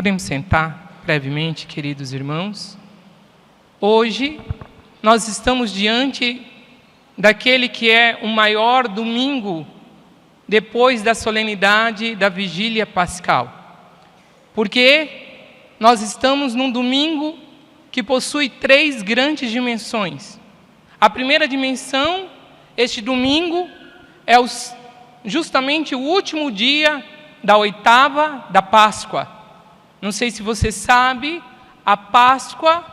Podemos sentar brevemente, queridos irmãos. Hoje, nós estamos diante daquele que é o maior domingo depois da solenidade da vigília pascal. Porque nós estamos num domingo que possui 3 grandes dimensões. A primeira dimensão, este domingo, é justamente o último dia da 8ª da Páscoa. Não sei se você sabe, a Páscoa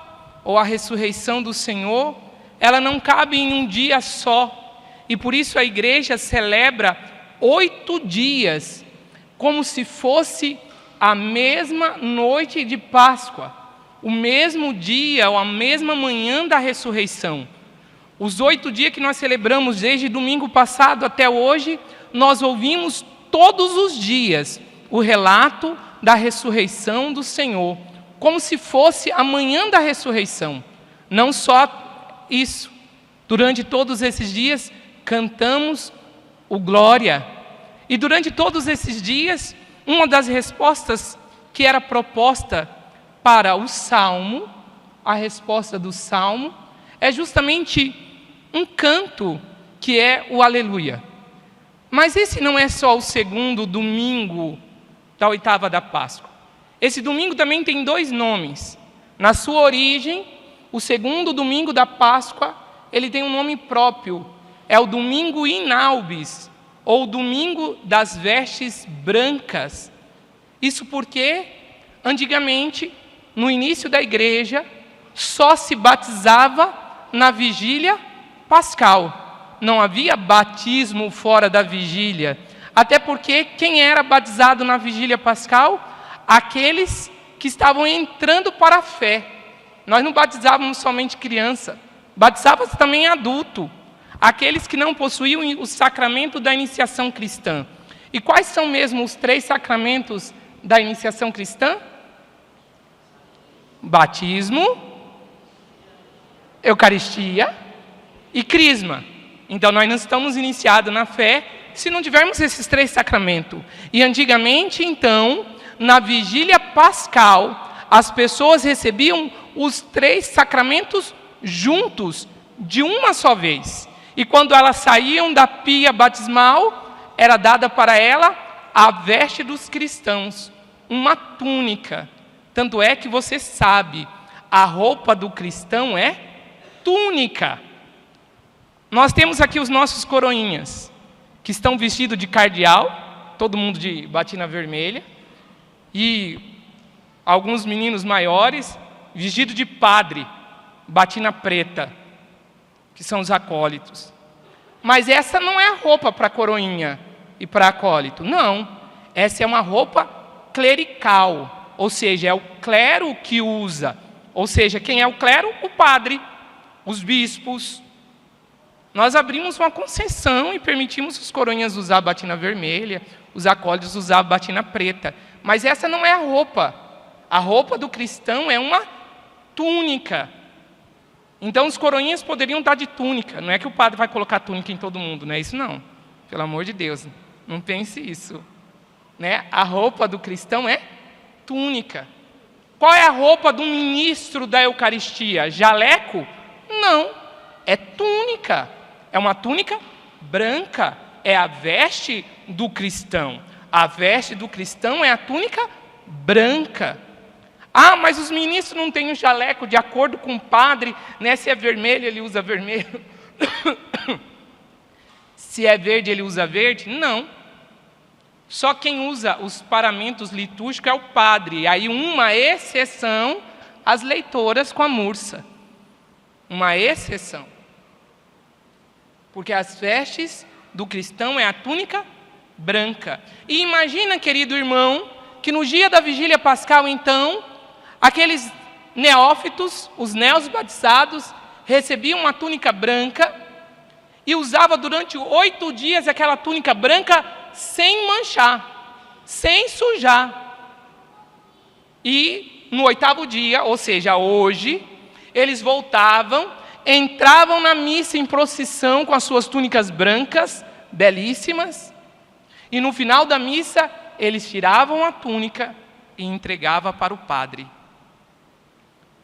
ou a ressurreição do Senhor, ela não cabe em um dia só. E por isso a igreja celebra 8 dias, como se fosse a mesma noite de Páscoa, o mesmo dia ou a mesma manhã da ressurreição. Os 8 dias que nós celebramos desde domingo passado até hoje, nós ouvimos todos os dias o relato da ressurreição do Senhor, como se fosse a manhã da ressurreição. Não só isso, durante todos esses dias cantamos o Glória. E durante todos esses dias, uma das respostas que era proposta para o Salmo, a resposta do Salmo, é justamente um canto que é o Aleluia. Mas esse não é só o segundo domingo da 8ª da Páscoa. Esse domingo também tem 2 nomes. Na sua origem, o segundo domingo da Páscoa, ele tem um nome próprio. É o domingo Inaubis, ou domingo das vestes brancas. Isso porque, antigamente, no início da igreja, só se batizava na vigília pascal. Não havia batismo fora da vigília. Até porque quem era batizado na vigília pascal? Aqueles que estavam entrando para a fé. Nós não batizávamos somente criança, batizávamos também adulto. Aqueles que não possuíam o sacramento da iniciação cristã. E quais são mesmo os 3 sacramentos da iniciação cristã? Batismo, Eucaristia e Crisma. Então nós não estamos iniciados na fé se não tivermos esses 3 sacramentos. E antigamente, então, na vigília pascal, as pessoas recebiam os 3 sacramentos juntos, de uma só vez. E quando elas saíam da pia batismal, era dada para ela a veste dos cristãos, uma túnica. Tanto é que você sabe, a roupa do cristão é túnica. Nós temos aqui os nossos coroinhas, que estão vestidos de cardeal, todo mundo de batina vermelha, e alguns meninos maiores, vestidos de padre, batina preta, que são os acólitos. Mas essa não é a roupa para coroinha e para acólito, não. Essa é uma roupa clerical, ou seja, é o clero que usa. Ou seja, quem é o clero? O padre, os bispos. Nós abrimos uma concessão e permitimos os coroinhas usar a batina vermelha, os acólitos usar a batina preta. Mas essa não é a roupa. A roupa do cristão é uma túnica. Então os coroinhas poderiam estar de túnica. Não é que o padre vai colocar túnica em todo mundo, não é isso não. Pelo amor de Deus, não pense isso. Né? A roupa do cristão é túnica. Qual é a roupa do ministro da Eucaristia? Jaleco? Não, é túnica. É uma túnica branca. É a veste do cristão. A veste do cristão é a túnica branca. Ah, mas os ministros não têm o jaleco de acordo com o padre, né? Se é vermelho, ele usa vermelho. Se é verde, ele usa verde? Não. Só quem usa os paramentos litúrgicos é o padre. Aí uma exceção, as leitoras com a mursa. Uma exceção. Porque as vestes do cristão é a túnica branca. E imagina, querido irmão, que no dia da vigília pascal, então, aqueles neófitos, os neos batizados, recebiam uma túnica branca e usavam durante 8 dias aquela túnica branca sem manchar, sem sujar. E no 8º dia, ou seja, hoje, eles voltavam, entravam na missa em procissão com as suas túnicas brancas, belíssimas, e no final da missa, eles tiravam a túnica e entregava para o padre.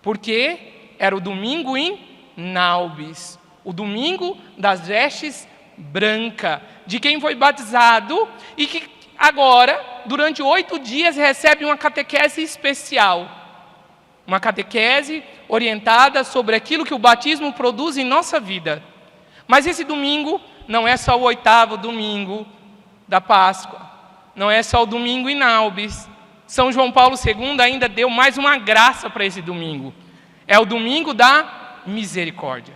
Porque era o domingo em Naubis, o domingo das vestes brancas, de quem foi batizado e que agora, durante 8 dias, recebe uma catequese especial. Uma catequese orientada sobre aquilo que o batismo produz em nossa vida. Mas esse domingo não é só o 8º domingo da Páscoa. Não é só o domingo em Naubis. São João Paulo II ainda deu mais uma graça para esse domingo. É o domingo da misericórdia.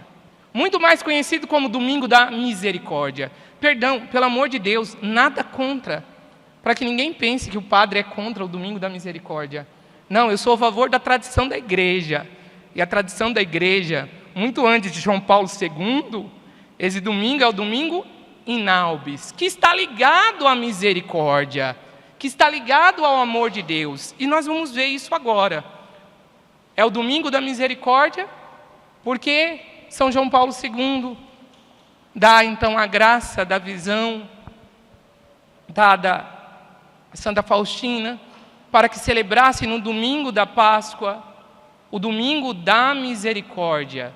Muito mais conhecido como domingo da misericórdia. Perdão, pelo amor de Deus, nada contra. Para que ninguém pense que o padre é contra o domingo da misericórdia. Não, eu sou a favor da tradição da igreja. E a tradição da igreja, muito antes de João Paulo II, esse domingo é o domingo em Naubis, que está ligado à misericórdia, que está ligado ao amor de Deus. E nós vamos ver isso agora. É o domingo da misericórdia, porque São João Paulo II dá então a graça da visão dada a Santa Faustina, para que celebrasse no domingo da Páscoa, o domingo da misericórdia.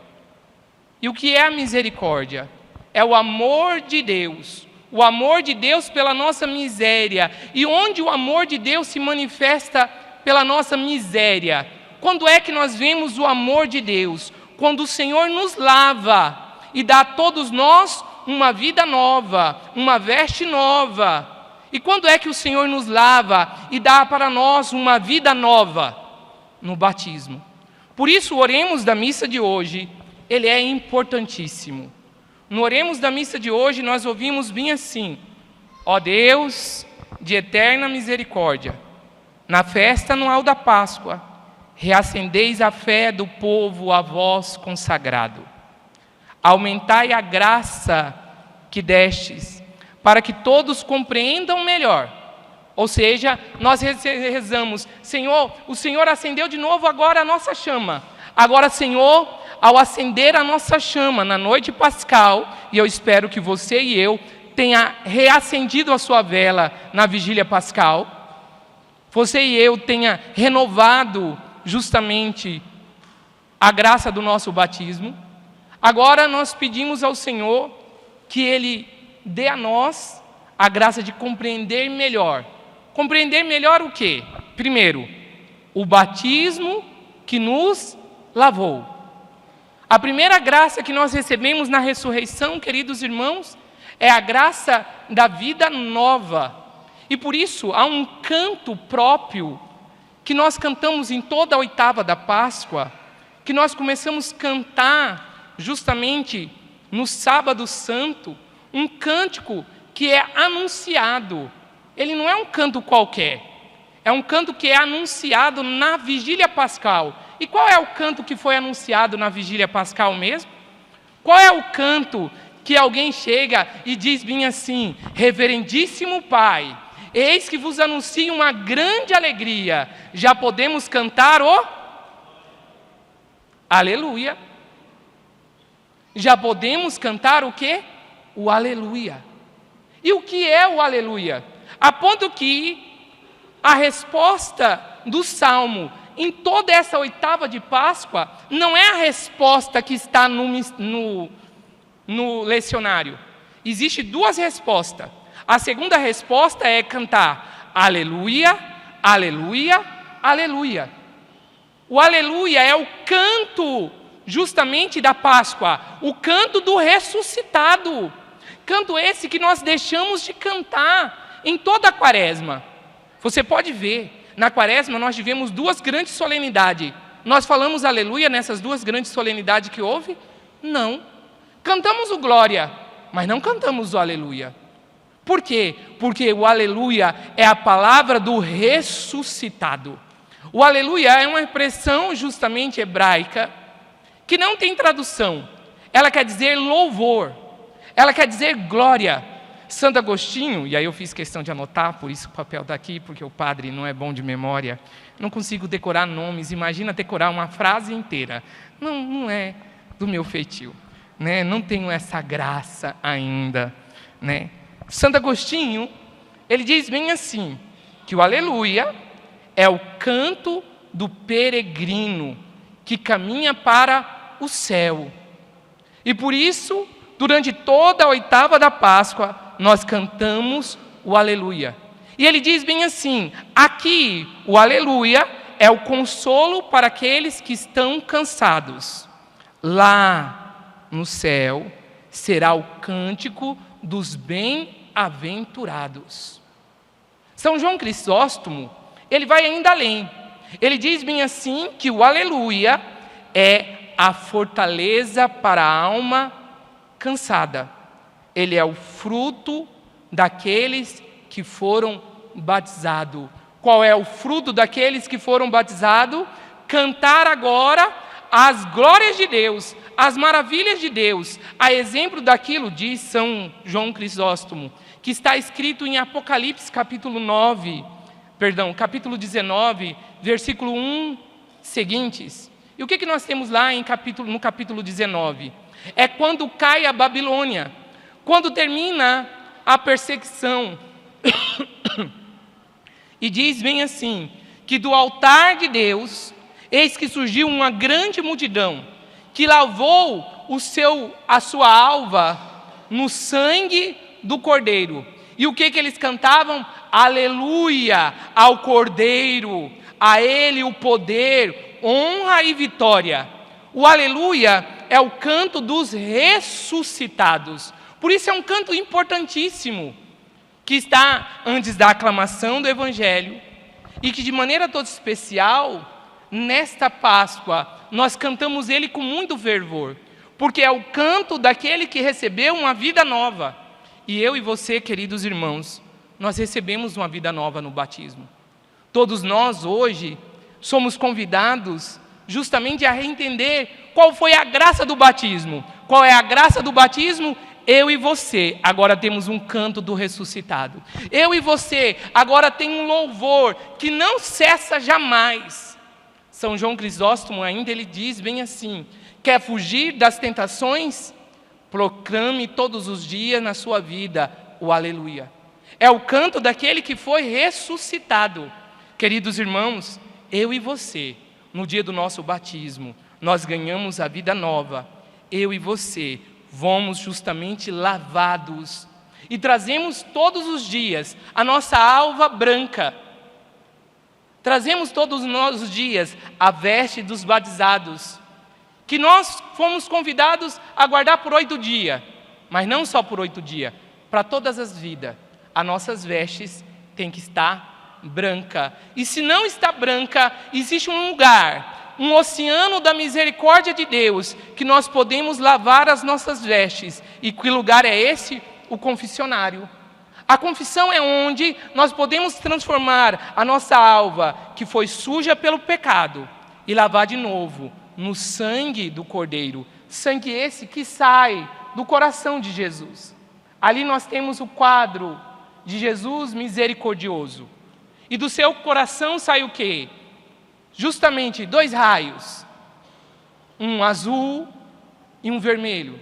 E o que é a misericórdia? É o amor de Deus. O amor de Deus pela nossa miséria. E onde o amor de Deus se manifesta pela nossa miséria? Quando é que nós vemos o amor de Deus? Quando o Senhor nos lava e dá a todos nós uma vida nova, uma veste nova. E quando é que o Senhor nos lava e dá para nós uma vida nova? No batismo. Por isso, oremos da missa de hoje, ele é importantíssimo. No oremos da missa de hoje, nós ouvimos bem assim: ó Deus de eterna misericórdia, na festa anual da Páscoa, reacendeis a fé do povo a vós consagrado. Aumentai a graça que destes, para que todos compreendam melhor. Ou seja, nós rezamos: Senhor, o Senhor acendeu de novo agora a nossa chama. Agora, Senhor, ao acender a nossa chama na noite pascal, e eu espero que você e eu tenha reacendido a sua vela na vigília pascal, você e eu tenha renovado justamente a graça do nosso batismo. Agora nós pedimos ao Senhor que Ele dê a nós a graça de compreender melhor. Compreender melhor o quê? Primeiro, o batismo que nos lavou. A primeira graça que nós recebemos na ressurreição, queridos irmãos, é a graça da vida nova. E por isso há um canto próprio que nós cantamos em toda a oitava da Páscoa, que nós começamos a cantar justamente no Sábado Santo, um cântico que é anunciado. Ele não é um canto qualquer, é um canto que é anunciado na vigília pascal. E qual é o canto que foi anunciado na vigília pascal mesmo? Qual é o canto que alguém chega e diz bem assim: reverendíssimo Pai, eis que vos anuncio uma grande alegria, já podemos cantar o aleluia. Já podemos cantar o quê? O aleluia. E o que é o aleluia? A ponto que a resposta do Salmo em toda essa oitava de Páscoa não é a resposta que está no lecionário. Existem 2 respostas. A segunda resposta é cantar aleluia, aleluia, aleluia. O aleluia é o canto justamente da Páscoa, o canto do ressuscitado. Canto esse que nós deixamos de cantar em toda a quaresma. Você pode ver, na quaresma nós tivemos 2 grandes solenidades. Nós falamos aleluia nessas 2 grandes solenidades que houve? Não. Cantamos o glória, mas não cantamos o aleluia. Por quê? Porque o aleluia é a palavra do ressuscitado. O aleluia é uma expressão justamente hebraica que não tem tradução. Ela quer dizer louvor, ela quer dizer glória. Santo Agostinho, e aí eu fiz questão de anotar, por isso o papel está aqui, porque o padre não é bom de memória. Não consigo decorar nomes, imagina decorar uma frase inteira. Não é do meu feitio, né? Não tenho essa graça ainda, né? Santo Agostinho, ele diz bem assim, que o aleluia é o canto do peregrino que caminha para o céu. E por isso, durante toda a oitava da Páscoa, nós cantamos o aleluia. E ele diz bem assim: aqui o aleluia é o consolo para aqueles que estão cansados. Lá no céu será o cântico dos bem-aventurados. São João Crisóstomo, ele vai ainda além. Ele diz bem assim que o aleluia é a fortaleza para a alma cansada. Ele é o fruto daqueles que foram batizados. Qual é o fruto daqueles que foram batizados? Cantar agora as glórias de Deus, as maravilhas de Deus, a exemplo daquilo, diz São João Crisóstomo, que está escrito em Apocalipse capítulo 19, versículo 1 seguintes. E o que nós temos lá no capítulo 19? É quando cai a Babilônia, quando termina a perseguição. E diz bem assim, que do altar de Deus, eis que surgiu uma grande multidão, que lavou a sua alva no sangue do Cordeiro. E o que eles cantavam? Aleluia ao Cordeiro, a Ele o poder, honra e vitória. O aleluia é o canto dos ressuscitados. Por isso é um canto importantíssimo, que está antes da aclamação do Evangelho, e que de maneira toda especial, nesta Páscoa, nós cantamos ele com muito fervor, porque é o canto daquele que recebeu uma vida nova. E eu e você, queridos irmãos, nós recebemos uma vida nova no batismo. Todos nós hoje somos convidados justamente a reentender qual foi a graça do batismo. Qual é a graça do batismo? Eu e você agora temos um canto do ressuscitado. Eu e você agora tem um louvor que não cessa jamais. São João Crisóstomo ainda ele diz bem assim: quer fugir das tentações? Proclame todos os dias na sua vida o aleluia. É o canto daquele que foi ressuscitado. Queridos irmãos, eu e você, no dia do nosso batismo, nós ganhamos a vida nova. Eu e você fomos justamente lavados e trazemos todos os dias a nossa alva branca. Trazemos todos os dias a veste dos batizados, que nós fomos convidados a guardar por 8 dias, mas não só por 8 dias, para todas as vidas. As nossas vestes têm que estar branca. E se não está branca, existe um lugar, um oceano da misericórdia de Deus, que nós podemos lavar as nossas vestes. E que lugar é esse? O confessionário. A confissão é onde nós podemos transformar a nossa alva, que foi suja pelo pecado, e lavar de novo no sangue do Cordeiro. Sangue esse que sai do coração de Jesus. Ali nós temos o quadro de Jesus misericordioso. E do seu coração sai o quê? Justamente 2 raios, um azul e um vermelho,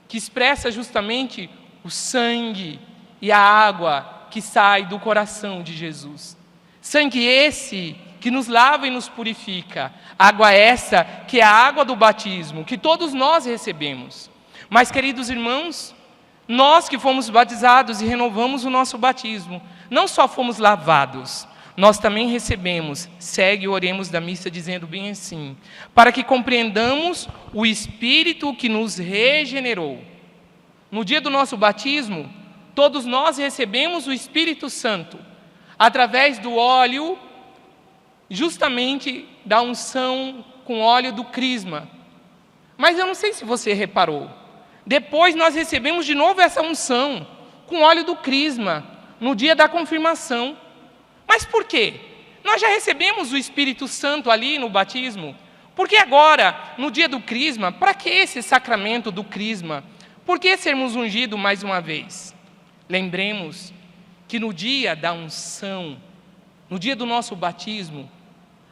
que expressa justamente o sangue e a água que sai do coração de Jesus. Sangue esse que nos lava e nos purifica. Água essa que é a água do batismo, que todos nós recebemos. Mas, queridos irmãos, nós que fomos batizados e renovamos o nosso batismo, não só fomos lavados, nós também recebemos, segue e oremos da missa dizendo bem assim, para que compreendamos o Espírito que nos regenerou. No dia do nosso batismo, todos nós recebemos o Espírito Santo, através do óleo, justamente da unção com óleo do crisma. Mas eu não sei se você reparou, depois nós recebemos de novo essa unção, com óleo do crisma, no dia da confirmação. Mas por quê? Nós já recebemos o Espírito Santo ali no batismo. Por que agora, no dia do crisma, para que esse sacramento do crisma? Por que sermos ungidos mais uma vez? Lembremos que no dia da unção, no dia do nosso batismo,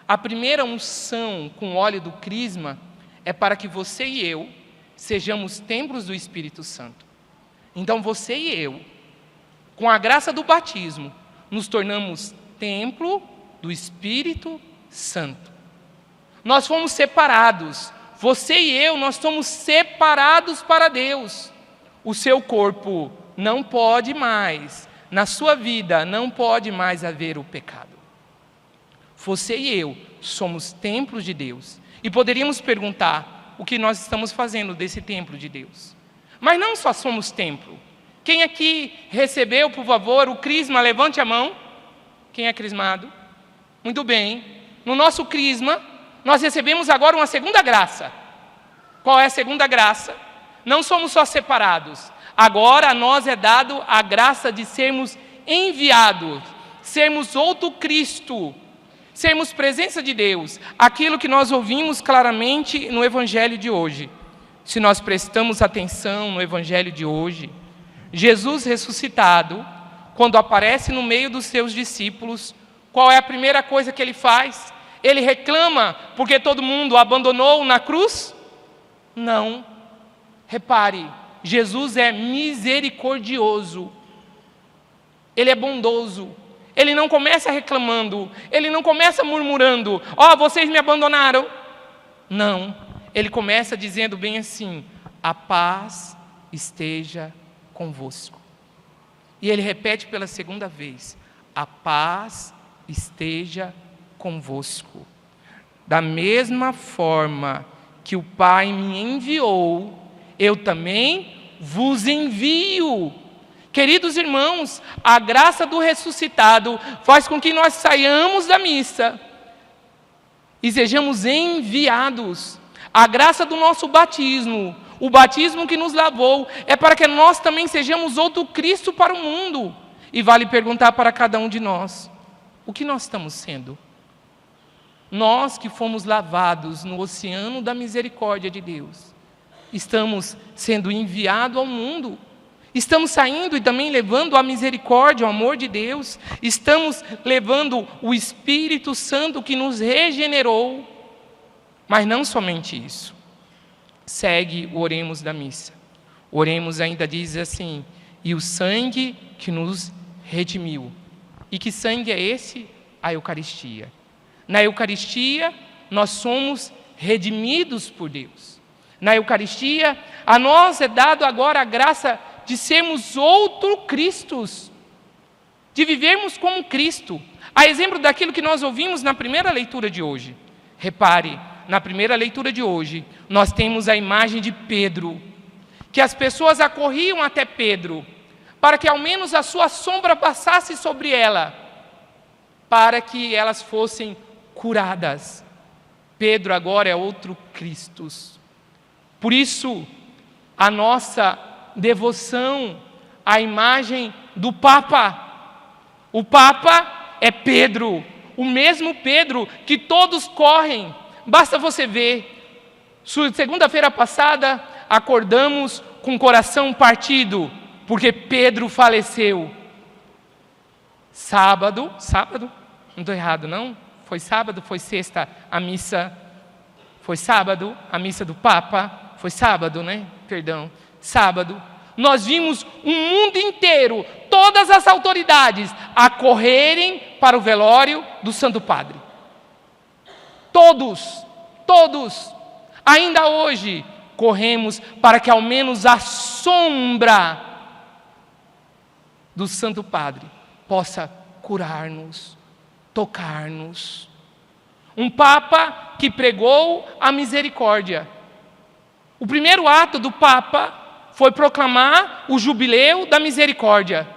a primeira unção com óleo do crisma é para que você e eu sejamos templos do Espírito Santo. Então você e eu, com a graça do batismo, nos tornamos templo do Espírito Santo. Nós fomos separados. Você e eu, nós somos separados para Deus. O seu corpo não pode mais, na sua vida não pode mais haver o pecado. Você e eu somos templos de Deus. E poderíamos perguntar o que nós estamos fazendo desse templo de Deus. Mas não só somos templo. Quem aqui recebeu, por favor, o crisma? Levante a mão. Quem é crismado? Muito bem. No nosso crisma, nós recebemos agora uma segunda graça. Qual é a segunda graça? Não somos só separados. Agora a nós é dado a graça de sermos enviados, sermos outro Cristo, sermos presença de Deus. Aquilo que nós ouvimos claramente no Evangelho de hoje. Se nós prestamos atenção no Evangelho de hoje, Jesus ressuscitado, quando aparece no meio dos seus discípulos, qual é a primeira coisa que ele faz? Ele reclama porque todo mundo o abandonou na cruz? Não. Repare, Jesus é misericordioso. Ele é bondoso. Ele não começa reclamando. Ele não começa murmurando. Ó, vocês me abandonaram. Não. Ele começa dizendo bem assim: a paz esteja convosco. E ele repete pela segunda vez: a paz esteja convosco. Da mesma forma que o Pai me enviou, eu também vos envio. Queridos irmãos, a graça do ressuscitado faz com que nós saiamos da missa e sejamos enviados. A graça do nosso batismo, o batismo que nos lavou, é para que nós também sejamos outro Cristo para o mundo. E vale perguntar para cada um de nós: o que nós estamos sendo? Nós que fomos lavados no oceano da misericórdia de Deus, estamos sendo enviados ao mundo? Estamos saindo e também levando a misericórdia, o amor de Deus? Estamos levando o Espírito Santo que nos regenerou? Mas não somente isso. Segue o oremos da missa. Oremos ainda diz assim: e o sangue que nos redimiu. E que sangue é esse? A Eucaristia. Na Eucaristia, nós somos redimidos por Deus. Na Eucaristia, a nós é dado agora a graça de sermos outro Cristos, de vivermos como Cristo. A exemplo daquilo que nós ouvimos na primeira leitura de hoje. Repare, na primeira leitura de hoje, nós temos a imagem de Pedro, que as pessoas acorriam até Pedro, para que ao menos a sua sombra passasse sobre ela, para que elas fossem curadas. Pedro agora é outro Cristo. Por isso, a nossa devoção à imagem do Papa. O Papa é Pedro, o mesmo Pedro que todos correm. Basta você ver. Segunda-feira passada, acordamos com o coração partido, porque Pedro faleceu. Sábado, não estou errado não? Foi sábado, foi sexta a missa, foi sábado a missa do Papa, foi sábado, né? Perdão, sábado. Nós vimos o mundo inteiro, todas as autoridades, a correrem para o velório do Santo Padre. Todos, ainda hoje, corremos para que ao menos a sombra do Santo Padre possa curar-nos, tocar-nos. Um Papa que pregou a misericórdia. O primeiro ato do Papa foi proclamar o jubileu da misericórdia.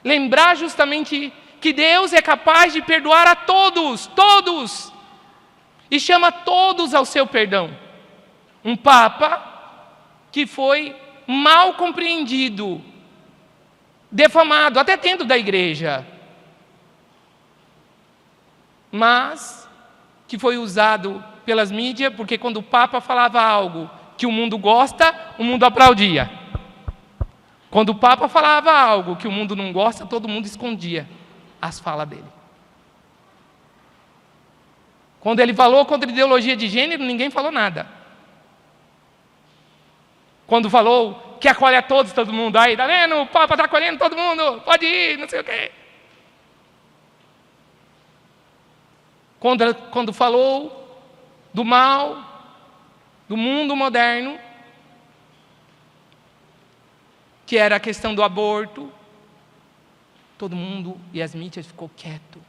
Lembrar justamente que Deus é capaz de perdoar a todos, e chama todos ao seu perdão. Um Papa que foi mal compreendido, defamado, até dentro da igreja, mas que foi usado pelas mídias, porque quando o Papa falava algo que o mundo gosta, o mundo aplaudia. Quando o Papa falava algo que o mundo não gosta, todo mundo escondia as falas dele. Quando ele falou contra a ideologia de gênero, ninguém falou nada. Quando falou que acolhe a todos, todo mundo, aí, tá vendo? O Papa está acolhendo todo mundo, pode ir, não sei o quê. quando falou do mal, do mundo moderno, que era a questão do aborto, todo mundo e as mídias ficou quieto.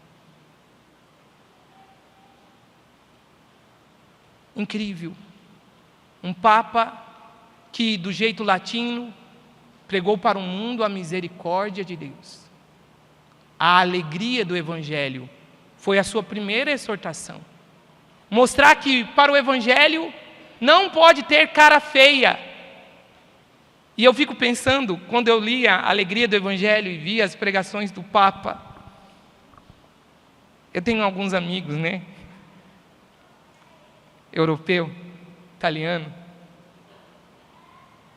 Incrível. Um Papa que, do jeito latino, pregou para o mundo a misericórdia de Deus. A alegria do Evangelho foi a sua primeira exortação. Mostrar que para o Evangelho não pode ter cara feia. E eu fico pensando, quando eu li a alegria do Evangelho e vi as pregações do Papa, eu tenho alguns amigos, europeu, italiano,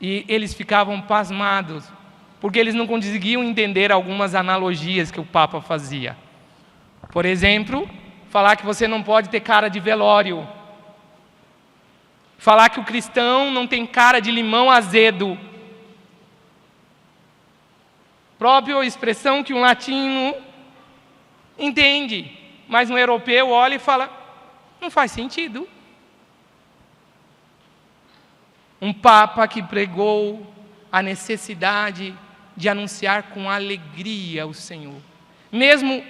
e eles ficavam pasmados, porque eles não conseguiam entender algumas analogias que o Papa fazia. Por exemplo, falar que você não pode ter cara de velório, falar que o cristão não tem cara de limão azedo, própria expressão que um latino entende, mas um europeu olha e fala, não faz sentido. Um Papa que pregou a necessidade de anunciar com alegria o Senhor. Mesmo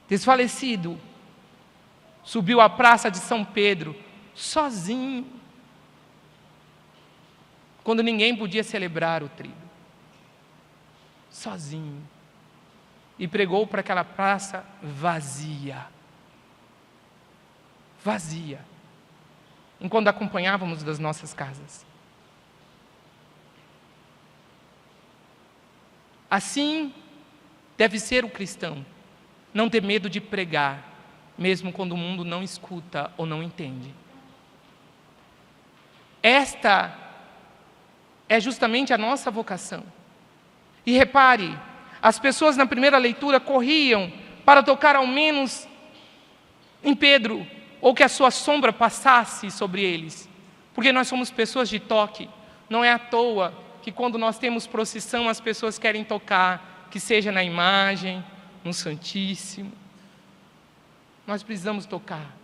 desfalecido, subiu à praça de São Pedro, sozinho, quando ninguém podia celebrar o tríduo. Sozinho. E pregou para aquela praça vazia. Vazia. Enquanto acompanhávamos das nossas casas. Assim deve ser o cristão. Não ter medo de pregar, mesmo quando o mundo não escuta ou não entende. Esta é justamente a nossa vocação. E repare, as pessoas na primeira leitura corriam para tocar ao menos em Pedro, ou que a sua sombra passasse sobre eles, porque nós somos pessoas de toque. Não é à toa que quando nós temos procissão as pessoas querem tocar, que seja na imagem, no Santíssimo. Nós precisamos tocar.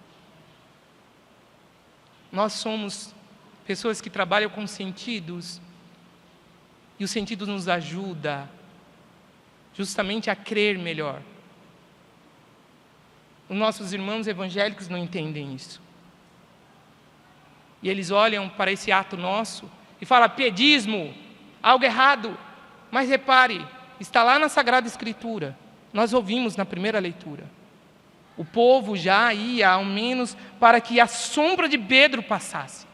Nós somos pessoas que trabalham com sentidos, e o sentido nos ajuda justamente a crer melhor. Os nossos irmãos evangélicos não entendem isso. E eles olham para esse ato nosso e falam, piedismo, algo errado. Mas repare, está lá na Sagrada Escritura. Nós ouvimos na primeira leitura. O povo já ia, ao menos, para que a sombra de Pedro passasse.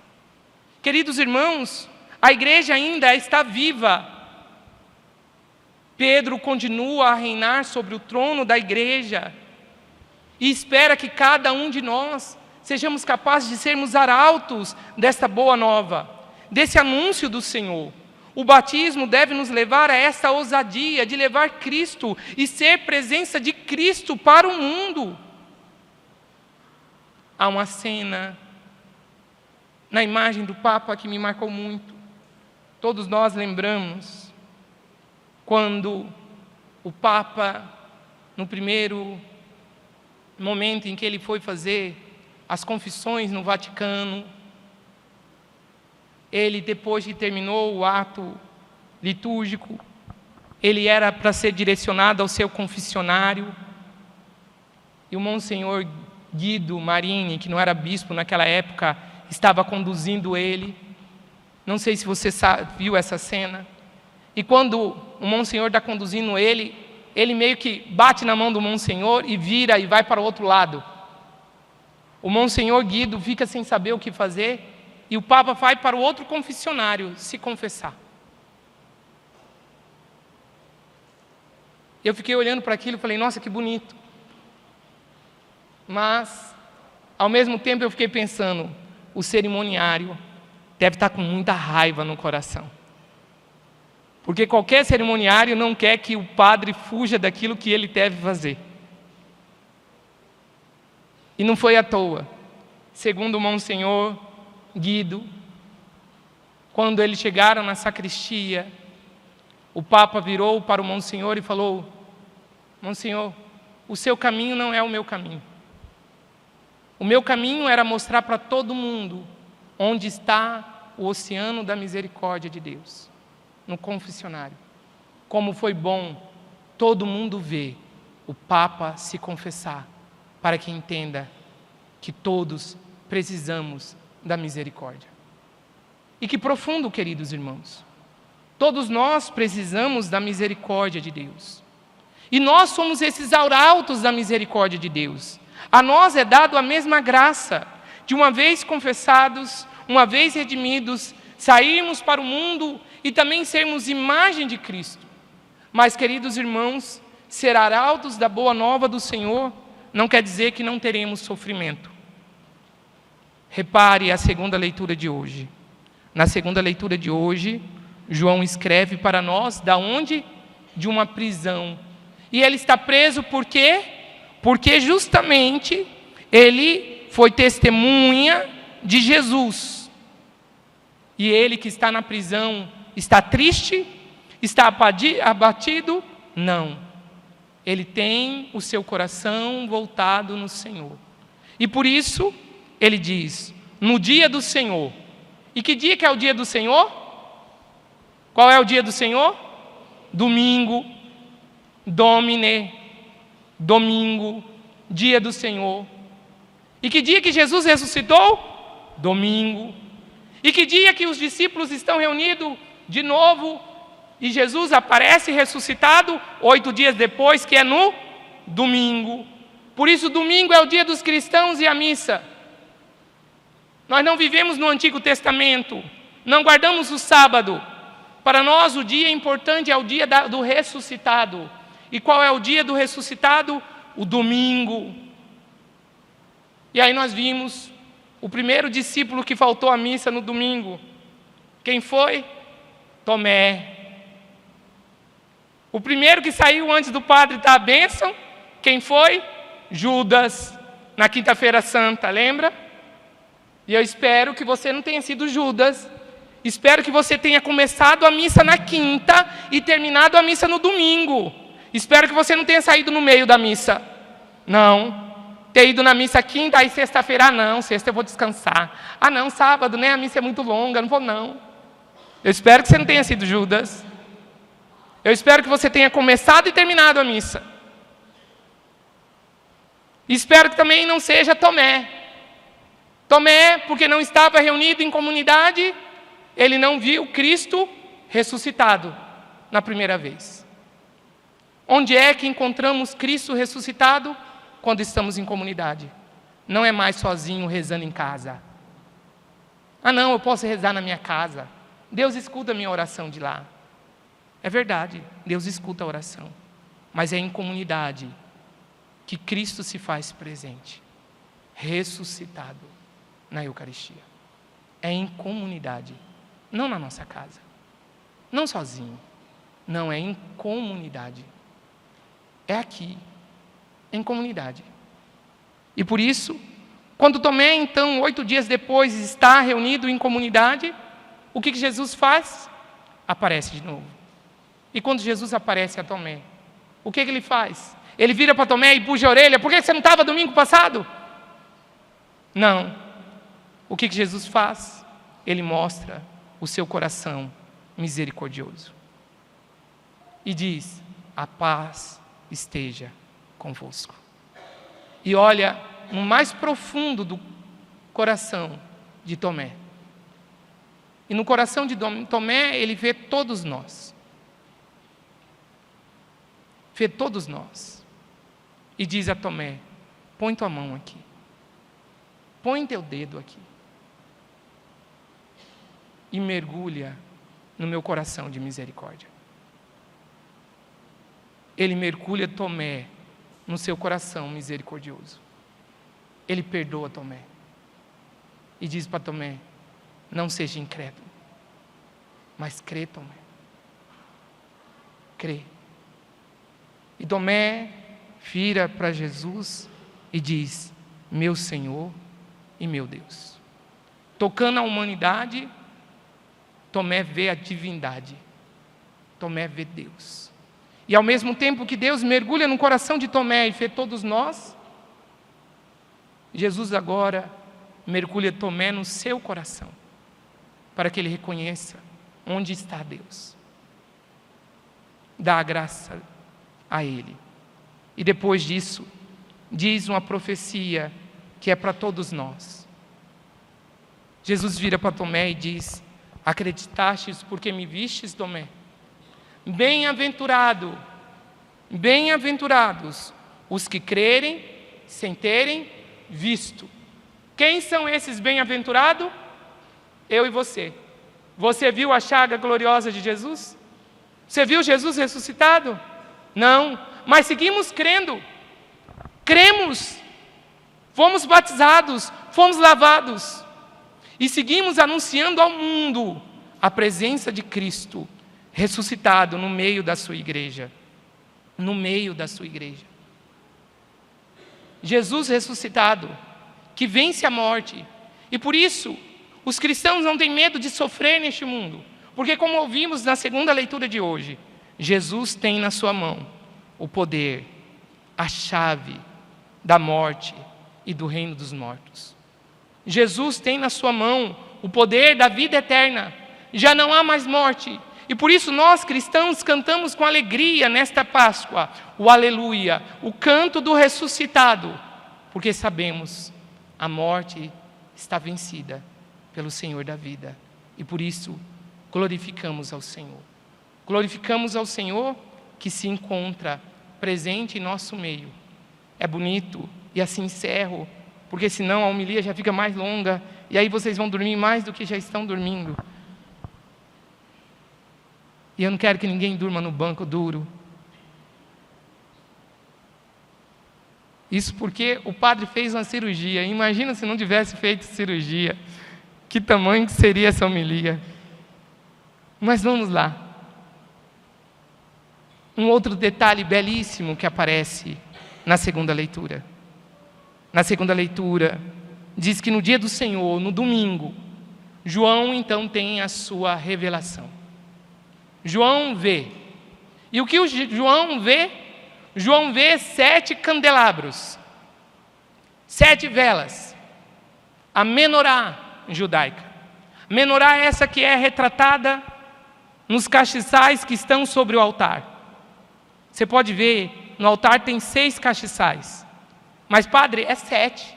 Queridos irmãos, a igreja ainda está viva. Pedro continua a reinar sobre o trono da igreja e espera que cada um de nós sejamos capazes de sermos arautos desta boa nova, desse anúncio do Senhor. O batismo deve nos levar a essa ousadia de levar Cristo e ser presença de Cristo para o mundo. Há uma cena na imagem do Papa que me marcou muito. Todos nós lembramos quando o Papa, no primeiro momento em que ele foi fazer as confissões no Vaticano, ele, depois que terminou o ato litúrgico, ele era para ser direcionado ao seu confessionário, e o Monsenhor Guido Marini, que não era bispo naquela época, estava conduzindo ele. Não sei se você viu essa cena. E quando o Monsenhor está conduzindo ele meio que bate na mão do Monsenhor e vira e vai para o outro lado. O Monsenhor Guido fica sem saber o que fazer e o Papa vai para o outro confessionário se confessar. Eu fiquei olhando para aquilo e falei, nossa, que bonito. Mas, ao mesmo tempo, eu fiquei pensando, o cerimoniário deve estar com muita raiva no coração. Porque qualquer cerimoniário não quer que o padre fuja daquilo que ele deve fazer. E não foi à toa. Segundo o Monsenhor Guido, quando eles chegaram na sacristia, o Papa virou para o Monsenhor e falou, Monsenhor, o seu caminho não é o meu caminho. O meu caminho era mostrar para todo mundo onde está o oceano da misericórdia de Deus, no confessionário. Como foi bom todo mundo ver o Papa se confessar, para que entenda que todos precisamos da misericórdia. E que profundo, queridos irmãos. Todos nós precisamos da misericórdia de Deus. E nós somos esses arautos da misericórdia de Deus. A nós é dado a mesma graça, de uma vez confessados, uma vez redimidos, sairmos para o mundo e também sermos imagem de Cristo. Mas, queridos irmãos, ser arautos da boa nova do Senhor não quer dizer que não teremos sofrimento. Repare a segunda leitura de hoje. Na segunda leitura de hoje, João escreve para nós da onde? De uma prisão. E ele está preso por quê? Porque justamente ele foi testemunha de Jesus. E ele que está na prisão, está triste? Está abatido? Não. Ele tem o seu coração voltado no Senhor. E por isso, ele diz, no dia do Senhor. E que dia que é o dia do Senhor? Qual é o dia do Senhor? Domingo, Domine, domingo, dia do Senhor. E que dia que Jesus ressuscitou? Domingo. E que dia que os discípulos estão reunidos de novo e Jesus aparece ressuscitado 8 dias depois, que é no domingo. Por isso, domingo é o dia dos cristãos e a missa. Nós não vivemos no Antigo Testamento, não guardamos o sábado. Para nós, o dia importante é o dia do ressuscitado. E qual é o dia do ressuscitado? O domingo. E aí nós vimos o primeiro discípulo que faltou à missa no domingo. Quem foi? Tomé. O primeiro que saiu antes do padre dar a bênção, quem foi? Judas, na quinta-feira santa, lembra? E eu espero que você não tenha sido Judas. Espero que você tenha começado a missa na quinta e terminado a missa no domingo. Espero que você não tenha saído no meio da missa. Não. Ter ido na missa quinta, aí sexta-feira, não, sexta eu vou descansar. Ah não, sábado, né, a missa é muito longa, não vou não. Eu espero que você não tenha sido Judas. Eu espero que você tenha começado e terminado a missa. Espero que também não seja Tomé. Tomé, porque não estava reunido em comunidade, ele não viu Cristo ressuscitado na primeira vez. Onde é que encontramos Cristo ressuscitado? Quando estamos em comunidade. Não é mais sozinho rezando em casa. Ah não, eu posso rezar na minha casa. Deus escuta a minha oração de lá. É verdade, Deus escuta a oração. Mas é em comunidade que Cristo se faz presente. Ressuscitado na Eucaristia. É em comunidade. Não na nossa casa. Não sozinho. Não, é em comunidade. É aqui. Em comunidade. E por isso, quando Tomé, então, 8 dias depois, está reunido em comunidade, o que Jesus faz? Aparece de novo. E quando Jesus aparece a Tomé, o que ele faz? Ele vira para Tomé e puxa a orelha, por que você não estava domingo passado? Não. O que Jesus faz? Ele mostra o seu coração misericordioso. E diz, a paz esteja convosco. E olha no mais profundo do coração de Tomé. E no coração de Tomé, ele vê todos nós. Vê todos nós. E diz a Tomé, põe tua mão aqui. Põe teu dedo aqui. E mergulha no meu coração de misericórdia. Ele mergulha Tomé no seu coração misericordioso. Ele perdoa Tomé. E diz para Tomé, não seja incrédulo, mas crê, Tomé. Crê. E Tomé vira para Jesus e diz, meu Senhor e meu Deus. Tocando a humanidade, Tomé vê a divindade. Tomé vê Deus. E ao mesmo tempo que Deus mergulha no coração de Tomé e vê todos nós, Jesus agora mergulha Tomé no seu coração, para que ele reconheça onde está Deus. Dá a graça a ele. E depois disso, diz uma profecia que é para todos nós. Jesus vira para Tomé e diz: acreditastes porque me vistes, Tomé? Bem-aventurado, bem-aventurados os que crerem sem terem visto. Quem são esses bem-aventurados? Eu e você. Você viu a chaga gloriosa de Jesus? Você viu Jesus ressuscitado? Não, mas seguimos crendo. Cremos, fomos batizados, fomos lavados e seguimos anunciando ao mundo a presença de Cristo ressuscitado no meio da sua igreja. No meio da sua igreja. Jesus ressuscitado, que vence a morte. E por isso, os cristãos não têm medo de sofrer neste mundo. Porque, como ouvimos na segunda leitura de hoje, Jesus tem na sua mão o poder, a chave da morte e do reino dos mortos. Jesus tem na sua mão o poder da vida eterna. Já não há mais morte. E por isso nós cristãos cantamos com alegria nesta Páscoa o aleluia, o canto do ressuscitado, porque sabemos a morte está vencida pelo Senhor da vida. E por isso glorificamos ao Senhor. Glorificamos ao Senhor que se encontra presente em nosso meio. É bonito, e assim encerro, porque senão a homilia já fica mais longa, e aí vocês vão dormir mais do que já estão dormindo. E eu não quero que ninguém durma no banco duro. Isso porque o padre fez uma cirurgia. Imagina se não tivesse feito cirurgia. Que tamanho que seria essa homilia. Mas vamos lá. Um outro detalhe belíssimo que aparece na segunda leitura. Na segunda leitura, diz que no dia do Senhor, no domingo, João então tem a sua revelação. João vê. E o que o João vê? João vê 7 candelabros, 7 velas. A menorá judaica. A menorá é essa que é retratada nos castiçais que estão sobre o altar. Você pode ver, no altar tem 6 castiçais. Mas, padre, é 7.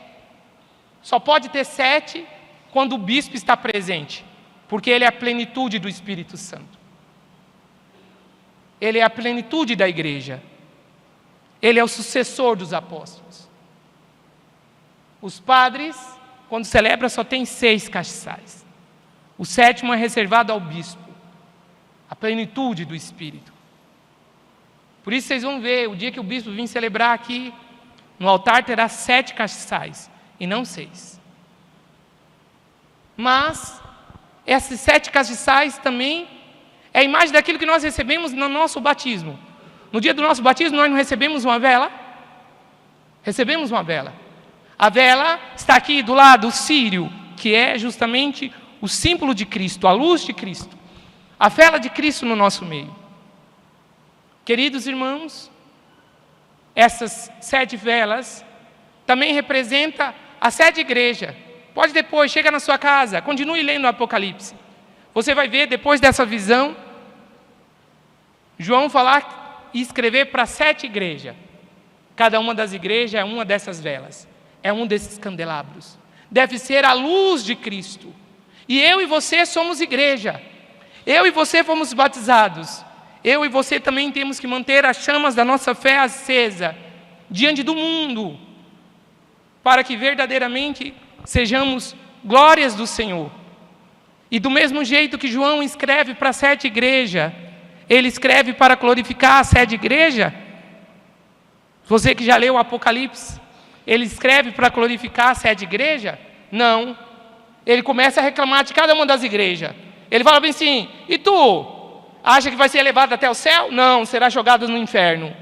Só pode ter 7 quando o bispo está presente, porque ele é a plenitude do Espírito Santo. Ele é a plenitude da igreja. Ele é o sucessor dos apóstolos. Os padres, quando celebram, só tem 6 castiçais. O 7º é reservado ao bispo. A plenitude do Espírito. Por isso vocês vão ver, o dia que o bispo vir celebrar aqui, no altar terá 7 castiçais, e não 6. Mas, esses 7 castiçais também é a imagem daquilo que nós recebemos no nosso batismo. No dia do nosso batismo, nós não recebemos uma vela? Recebemos uma vela. A vela está aqui do lado, o círio, que é justamente o símbolo de Cristo, a luz de Cristo. A vela de Cristo no nosso meio. Queridos irmãos, essas 7 velas também representam a 7 igrejas. Pode depois, chega na sua casa, continue lendo o Apocalipse. Você vai ver, depois dessa visão, João falar e escrever para 7 igrejas. Cada uma das igrejas é uma dessas velas. É um desses candelabros. Deve ser a luz de Cristo. E eu e você somos igreja. Eu e você fomos batizados. Eu e você também temos que manter as chamas da nossa fé acesa diante do mundo, para que verdadeiramente sejamos glórias do Senhor. E do mesmo jeito que João escreve para 7 igrejas, ele escreve para glorificar a 7 igrejas. Você que já leu o Apocalipse, ele escreve para glorificar a 7 igrejas? Não. Ele começa a reclamar de cada uma das igrejas. Ele fala bem assim: e tu? Acha que vai ser elevado até o céu? Não, será jogado no inferno.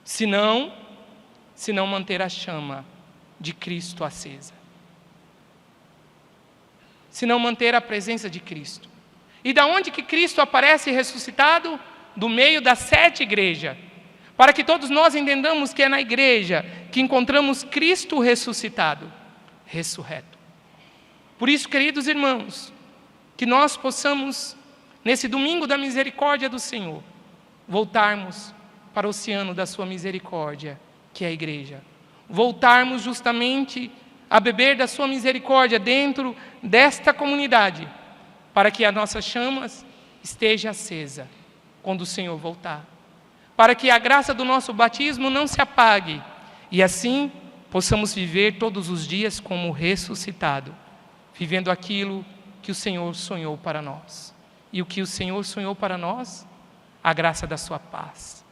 Se não manter a chama de Cristo acesa. Se não manter a presença de Cristo. E da onde que Cristo aparece ressuscitado? Do meio das 7 igrejas. para que todos nós entendamos que é na igreja que encontramos Cristo ressuscitado, ressurreto. Por isso, queridos irmãos, que nós possamos, nesse domingo da misericórdia do Senhor, voltarmos para o oceano da sua misericórdia, que é a igreja. Voltarmos justamente a beber da sua misericórdia dentro desta comunidade, para que as nossas chamas estejam acesas quando o Senhor voltar. Para que a graça do nosso batismo não se apague, e assim possamos viver todos os dias como ressuscitado, vivendo aquilo que o Senhor sonhou para nós. E o que o Senhor sonhou para nós? A graça da sua paz,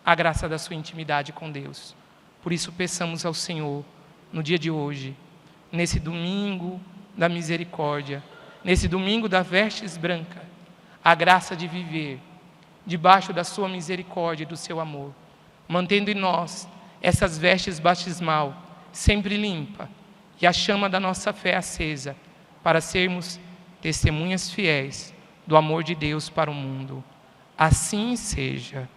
a graça da sua intimidade com Deus. Por isso peçamos ao Senhor, no dia de hoje, nesse domingo da misericórdia, nesse domingo da vestes branca, a graça de viver debaixo da sua misericórdia e do seu amor, mantendo em nós essas vestes batismal sempre limpa e a chama da nossa fé acesa, para sermos testemunhas fiéis do amor de Deus para o mundo. Assim seja.